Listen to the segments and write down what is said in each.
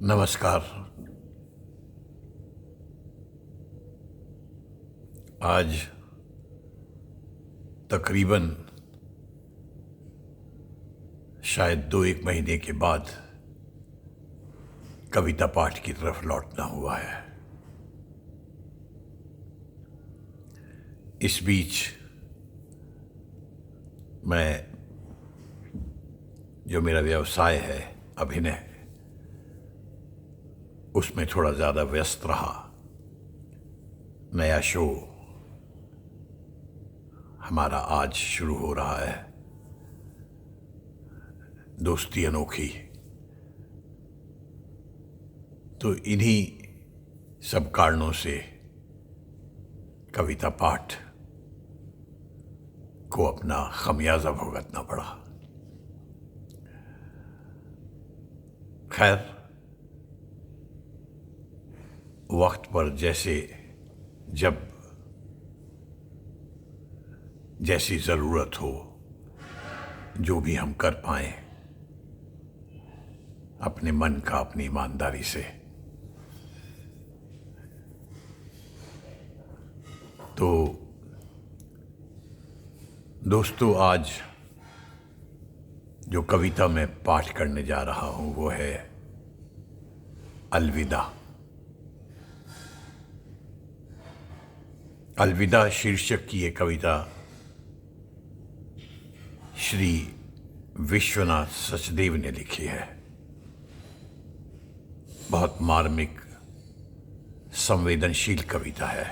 नमस्कार। आज तकरीबन शायद 2-1 महीने के बाद कविता पाठ की तरफ लौटना हुआ है। इस बीच मैं जो मेरा व्यवसाय है अभिनय, उसमें थोड़ा ज़्यादा व्यस्त रहा। नया शो हमारा आज शुरू हो रहा है, दोस्ती अनोखी। तो इन्हीं सब कारणों से कविता पाठ को अपना खमियाजा भुगतना पड़ा। खैर, वक्त पर जैसी ज़रूरत हो, जो भी हम कर पाएं अपने मन का, अपनी ईमानदारी से, तो दोस्तों, आज जो कविता मैं पाठ करने जा रहा हूं वो है अलविदा। अलविदा शीर्षक की ये कविता श्री विश्वनाथ सचदेव ने लिखी है। बहुत मार्मिक, संवेदनशील कविता है।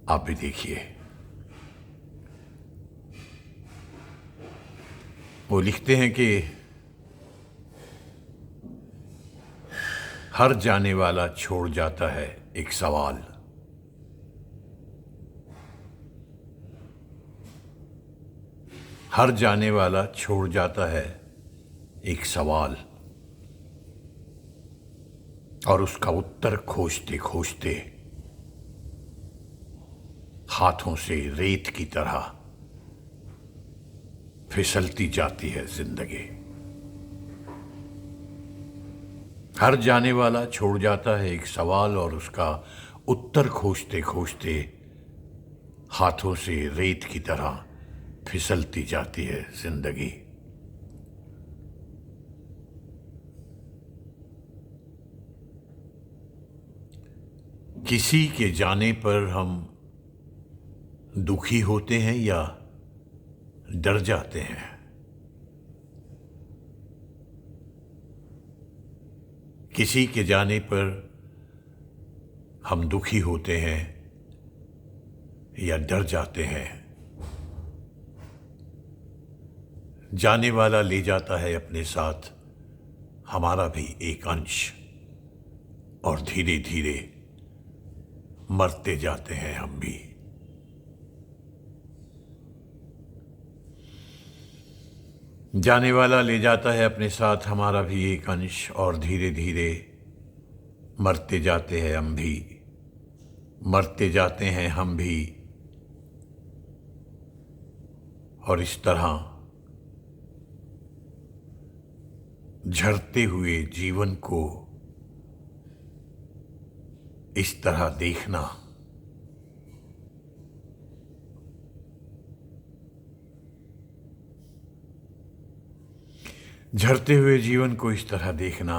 आप भी देखिए। वो लिखते हैं कि हर जाने वाला छोड़ जाता है एक सवाल, हर जाने वाला छोड़ जाता है एक सवाल, और उसका उत्तर खोजते खोजते हाथों से रेत की तरह फिसलती जाती है जिंदगी। हर जाने वाला छोड़ जाता है एक सवाल, और उसका उत्तर खोजते खोजते हाथों से रेत की तरह फिसलती जाती है जिंदगी। किसी के जाने पर हम दुखी होते हैं या डर जाते हैं? किसी के जाने पर हम दुखी होते हैं या डर जाते हैं? जाने वाला ले जाता है अपने साथ हमारा भी एक अंश, और धीरे धीरे मरते जाते हैं हम भी। जाने वाला ले जाता है अपने साथ हमारा भी एक अंश, और धीरे धीरे मरते जाते हैं हम भी, मरते जाते हैं हम भी। और इस तरह झरते हुए जीवन को इस तरह देखना झरते हुए जीवन को इस तरह देखना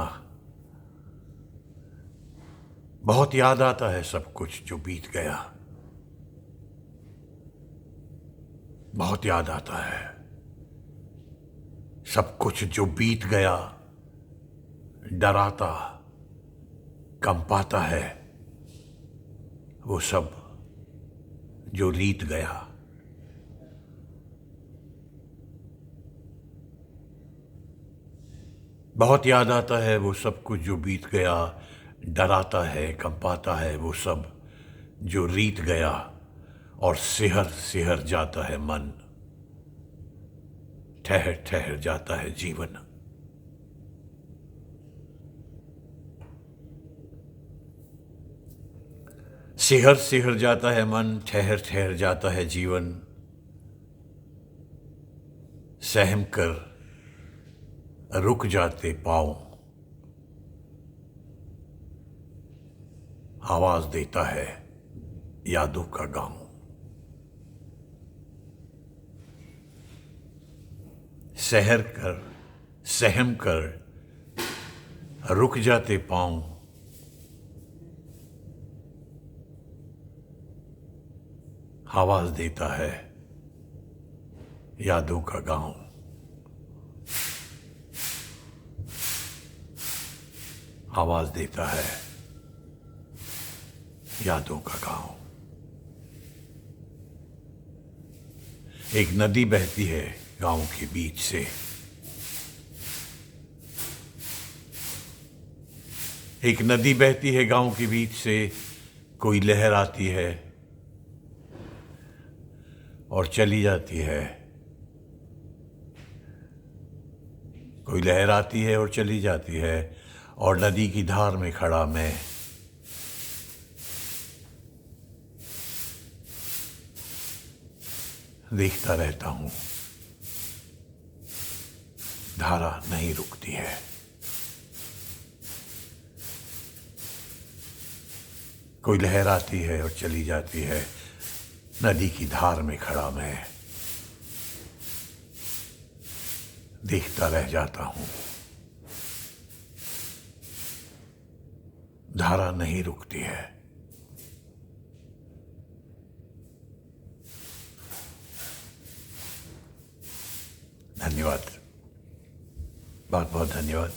बहुत याद आता है। सब कुछ जो बीत गया बहुत याद आता है। सब कुछ जो बीत गया डराता, कंपाता है। वो सब जो रीत गया बहुत याद आता है। वो सब कुछ जो बीत गया डराता है, कंपाता है। वो सब जो रीत गया, और सिहर सिहर जाता है मन, ठहर ठहर जाता है जीवन। सिहर सिहर जाता है मन, ठहर ठहर जाता है जीवन। सहम कर रुक जाते पाँव, आवाज देता है यादों का गांव। सहर कर सहम कर रुक जाते पाँव, आवाज देता है यादों का गांव। आवाज देता है यादों का गांव। एक नदी बहती है गांव के बीच से, एक नदी बहती है गांव के बीच से। कोई लहर आती है और चली जाती है, कोई लहर आती है और चली जाती है। और नदी की धार में खड़ा मैं देखता रहता हूं, धारा नहीं रुकती है। कोई लहर आती है और चली जाती है, नदी की धार में खड़ा मैं देखता रह जाता हूं, धारा नहीं रुकती है। धन्यवाद, बहुत बहुत धन्यवाद।